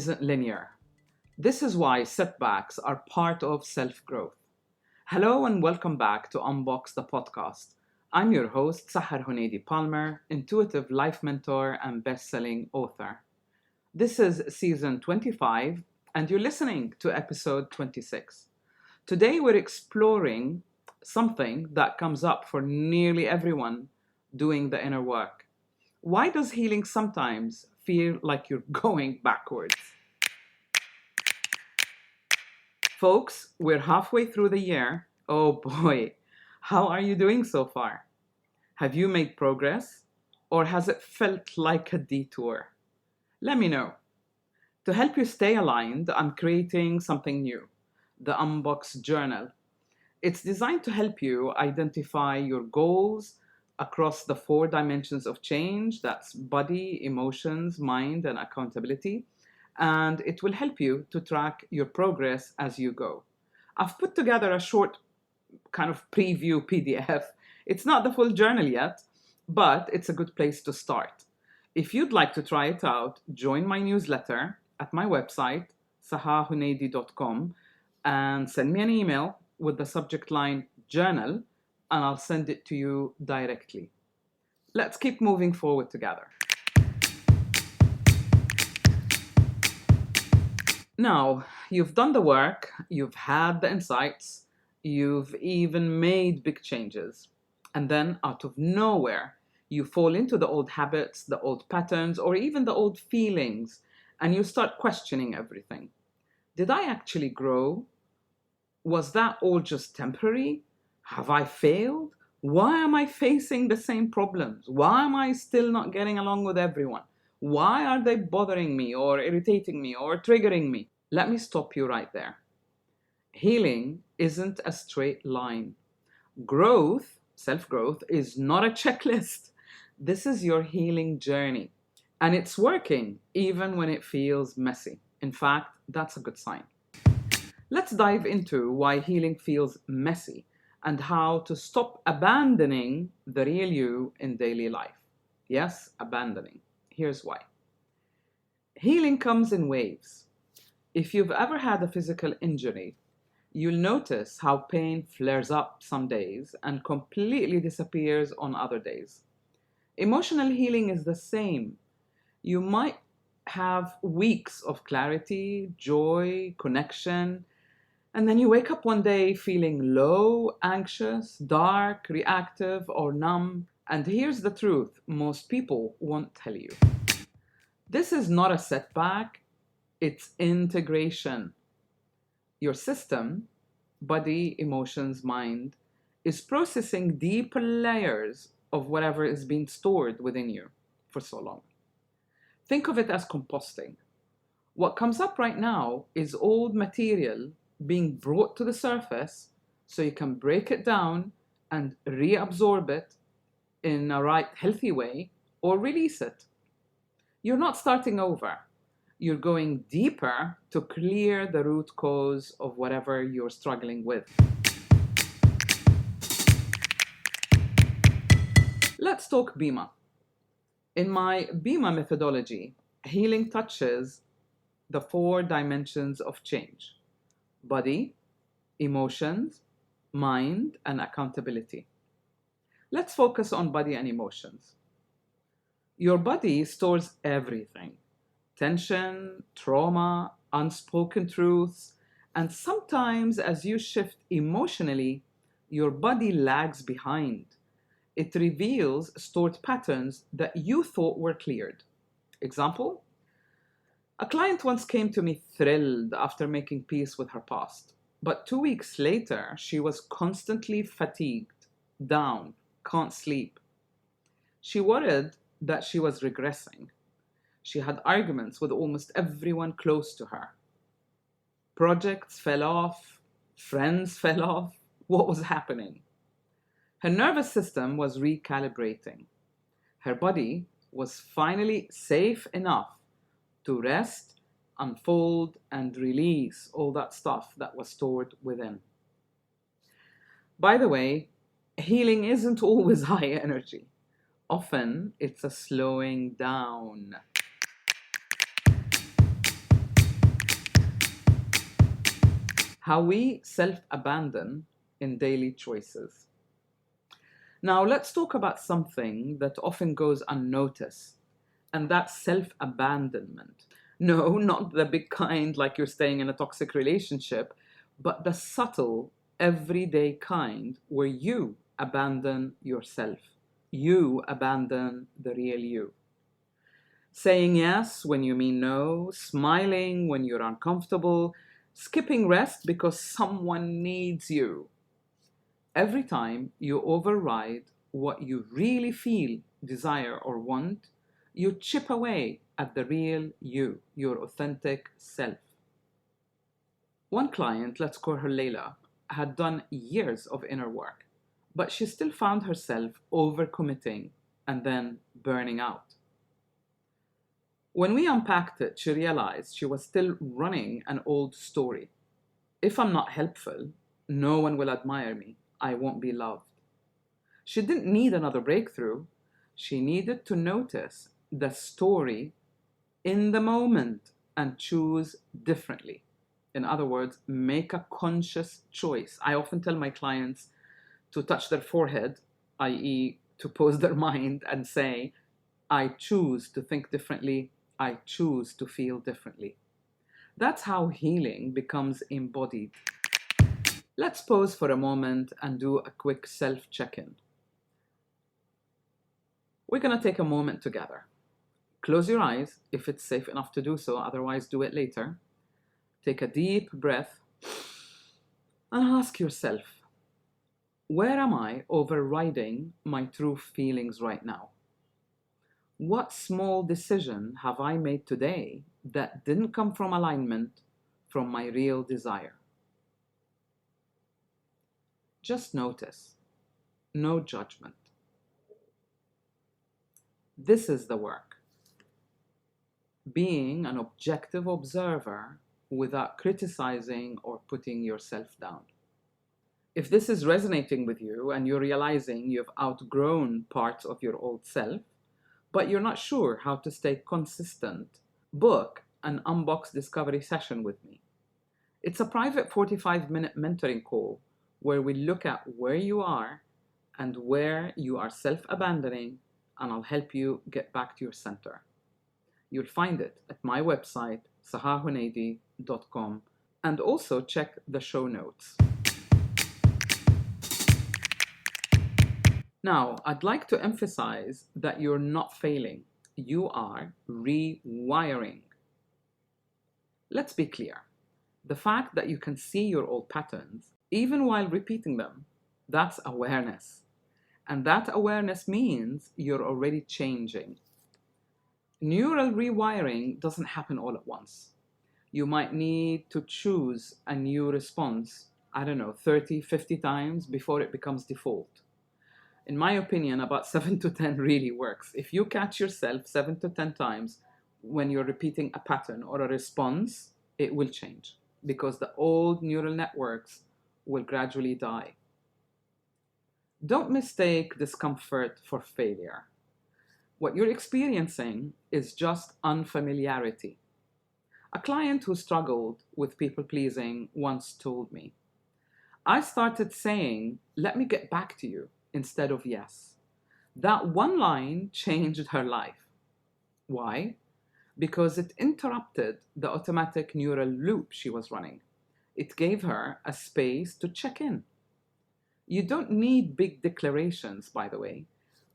isn't linear. This is why setbacks are part of self-growth. Hello and welcome back to Unbox the podcast. I'm your host, Sahar Huneidi Palmer, intuitive life mentor and best-selling author. This is season 25 and you're listening to episode 26. Today we're exploring something that comes up for nearly everyone doing the inner work. Why does healing sometimes feel like you're going backwards? Folks, we're halfway through the year. Oh boy, how are you doing so far? Have you made progress? Or has it felt like a detour? Let me know. To help you stay aligned, I'm creating something new, the Unbox Journal. It's designed to help you identify your goals across the 4 dimensions of change. That's body, emotions, mind, and accountability. And it will help you to track your progress as you go. I've put together a short kind of preview PDF. It's not the full journal yet, but it's a good place to start. If you'd like to try it out, join my newsletter at my website, sahahuneidi.com, and send me an email with the subject line journal, and I'll send it to you directly. Let's keep moving forward together. Now, you've done the work, you've had the insights, you've even made big changes. And then out of nowhere, you fall into the old habits, the old patterns, or even the old feelings, and you start questioning everything. Did I actually grow? Was that all just temporary? Have I failed? Why am I facing the same problems? Why am I still not getting along with everyone? Why are they bothering me or irritating me or triggering me? Let me stop you right there. Healing isn't a straight line. Growth, self-growth, is not a checklist. This is your healing journey. And it's working even when it feels messy. In fact, that's a good sign. Let's dive into why healing feels messy and how to stop abandoning the real you in daily life. Yes, abandoning. Here's why. Healing comes in waves. If you've ever had a physical injury, you'll notice how pain flares up some days and completely disappears on other days. Emotional healing is the same. You might have weeks of clarity, joy, connection, and then you wake up one day feeling low, anxious, dark, reactive, or numb. And here's the truth, most people won't tell you. This is not a setback, it's integration. Your system, body, emotions, mind, is processing deeper layers of whatever is being stored within you for so long. Think of it as composting. What comes up right now is old material being brought to the surface so you can break it down and reabsorb it in a right, healthy way or release it. You're not starting over. You're going deeper to clear the root cause of whatever you're struggling with. Let's talk Bima. In my Bima methodology, healing touches the 4 dimensions of change: body, emotions, mind, and accountability. Let's focus on body and emotions. Your body stores everything: tension, trauma, unspoken truths, and sometimes as you shift emotionally, your body lags behind. It reveals stored patterns that you thought were cleared. Example? A client once came to me thrilled after making peace with her past, but 2 weeks later, she was constantly fatigued, down, can't sleep. She worried that she was regressing. She had arguments with almost everyone close to her. Projects fell off, friends fell off. What was happening? Her nervous system was recalibrating. Her body was finally safe enough to rest, unfold, and release all that stuff that was stored within. By the way, healing isn't always high energy. Often, it's a slowing down. how we self-abandon in daily choices. Now, let's talk about something that often goes unnoticed, and that's self-abandonment. No, not the big kind like you're staying in a toxic relationship, but the subtle, everyday kind where you abandon yourself. You abandon the real you. Saying yes when you mean no, smiling when you're uncomfortable, skipping rest because someone needs you. Every time you override what you really feel, desire, or want, you chip away at the real you, your authentic self. One client, let's call her Layla, had done years of inner work, but she still found herself overcommitting and then burning out. When we unpacked it, she realized she was still running an old story. If I'm not helpful, no one will admire me. I won't be loved. She didn't need another breakthrough. She needed to notice the story in the moment and choose differently. In other words, make a conscious choice. I often tell my clients to touch their forehead, i.e., to pose their mind and say, I choose to think differently. I choose to feel differently. That's how healing becomes embodied. Let's pause for a moment and do a quick self check in. We're going to take a moment together. Close your eyes if it's safe enough to do so, otherwise, do it later. Take a deep breath and ask yourself, where am I overriding my true feelings right now? What small decision have I made today that didn't come from alignment from my real desire? Just notice, no judgment. This is the work. Being an objective observer without criticizing or putting yourself down. If this is resonating with you and you're realizing you've outgrown parts of your old self, but you're not sure how to stay consistent, book an Unbox discovery session with me. It's a private 45-minute mentoring call where we look at where you are and where you are self-abandoning, and I'll help you get back to your center. You'll find it at my website, sahahunaydi.com, and also check the show notes. Now, I'd like to emphasize that you're not failing. You are rewiring. Let's be clear. The fact that you can see your old patterns, even while repeating them, that's awareness. And that awareness means you're already changing. Neural rewiring doesn't happen all at once. You might need to choose a new response, 30, 50 times before it becomes default. In my opinion, about 7 to 10 really works. If you catch yourself 7 to 10 times when you're repeating a pattern or a response, it will change because the old neural networks will gradually die. Don't mistake discomfort for failure. What you're experiencing is just unfamiliarity. A client who struggled with people pleasing once told me, I started saying, let me get back to you, instead of yes. That one line changed her life. Why? Because it interrupted the automatic neural loop she was running. It gave her a space to check in. You don't need big declarations, by the way.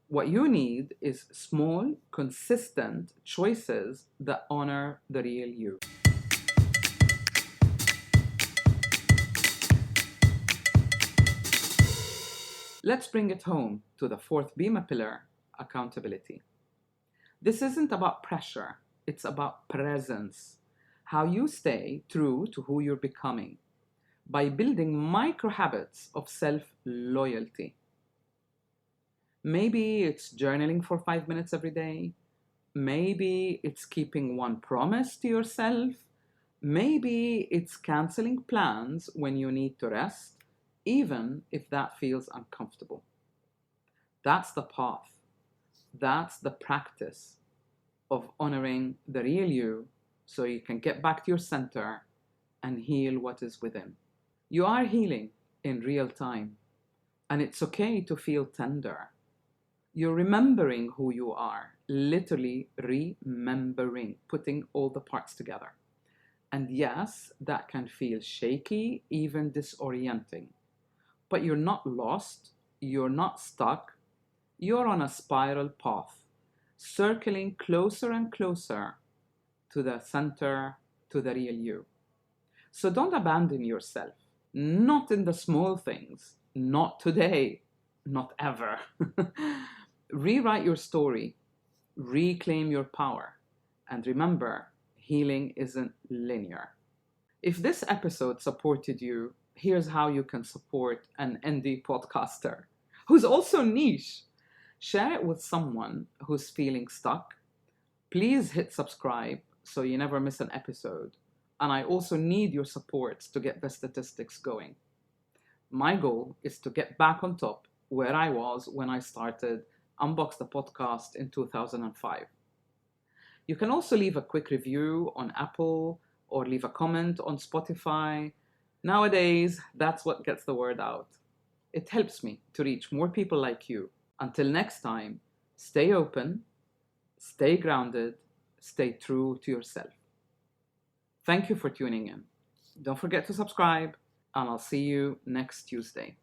What you need is small, consistent choices that honor the real you. Let's bring it home to the fourth BEMA pillar, accountability. This isn't about pressure, it's about presence. How you stay true to who you're becoming by building micro habits of self-loyalty. Maybe it's journaling for 5 minutes every day. Maybe it's keeping one promise to yourself. Maybe it's canceling plans when you need to rest, even if that feels uncomfortable. That's the path. That's the practice of honoring the real you so you can get back to your center and heal what is within. You are healing in real time, and it's okay to feel tender. You're remembering who you are, literally remembering, putting all the parts together. And yes, that can feel shaky, even disorienting. But you're not lost, you're not stuck, you're on a spiral path, circling closer and closer to the center, to the real you. So don't abandon yourself. Not in the small things. Not today. Not ever. Rewrite your story. Reclaim your power. And remember, healing isn't linear. If this episode supported you, here's how you can support an indie podcaster who's also niche. Share it with someone who's feeling stuck. Please hit subscribe so you never miss an episode. And I also need your support to get the statistics going. My goal is to get back on top where I was when I started Unbox the podcast in 2005. You can also leave a quick review on Apple or leave a comment on Spotify. Nowadays, that's what gets the word out. It helps me to reach more people like you. Until next time, stay open, stay grounded, stay true to yourself. Thank you for tuning in. Don't forget to subscribe, and I'll see you next Tuesday.